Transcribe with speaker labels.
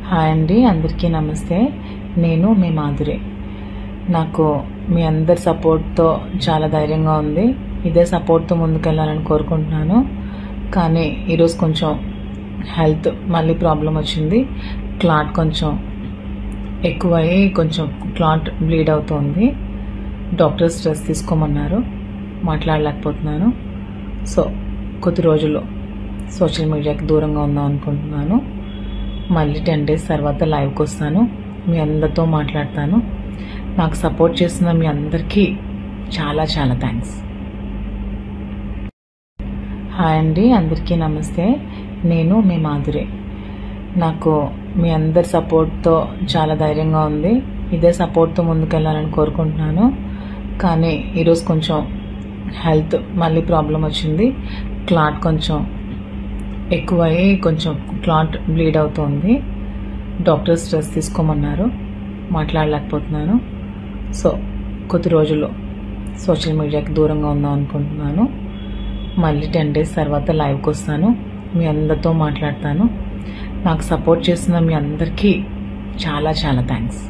Speaker 1: Hi అండి, అందరికీ నమస్తే. నేను మీ మాధురి. నాకు మీ అందరి సపోర్ట్తో చాలా ధైర్యంగా ఉంది. ఇదే సపోర్ట్తో ముందుకెళ్ళాలని కోరుకుంటున్నాను. కానీ ఈరోజు కొంచెం హెల్త్ మళ్ళీ ప్రాబ్లం వచ్చింది. క్లాట్ కొంచెం ఎక్కువయ్యి కొంచెం క్లాట్ బ్లీడ్ అవుతుంది. డాక్టర్ స్ట్రెస్ తీసుకోమన్నారు. మాట్లాడలేకపోతున్నాను. సో కొద్ది రోజులు సోషల్ మీడియాకి దూరంగా ఉందాం అనుకుంటున్నాను. మళ్ళీ 10 days తర్వాత లైవ్కి వస్తాను. మీ అందరితో మాట్లాడతాను. నాకు సపోర్ట్ చేస్తున్న మీ అందరికీ చాలా చాలా థ్యాంక్స్. హాయ్ అండి, అందరికీ నమస్తే. నేను మీ మాధురి. నాకు మీ అందరి సపోర్ట్తో చాలా ధైర్యంగా ఉంది. ఇదే సపోర్ట్తో ముందుకెళ్ళాలని కోరుకుంటున్నాను. కానీ ఈరోజు కొంచెం హెల్త్ మళ్ళీ ప్రాబ్లం వచ్చింది. క్లాట్ కొంచెం ఎక్కువయ్యి కొంచెం క్లాట్ బ్లీడ్ అవుతుంది. డాక్టర్ స్ట్రెస్ తీసుకోమన్నారు. మాట్లాడలేకపోతున్నాను. సో కొద్ది రోజులు సోషల్ మీడియాకి దూరంగా ఉందాం అనుకుంటున్నాను. మళ్ళీ 10 days తర్వాత లైవ్కి వస్తాను. మీ అందరితో మాట్లాడతాను. నాకు సపోర్ట్ చేస్తున్న మీ అందరికీ చాలా చాలా థ్యాంక్స్.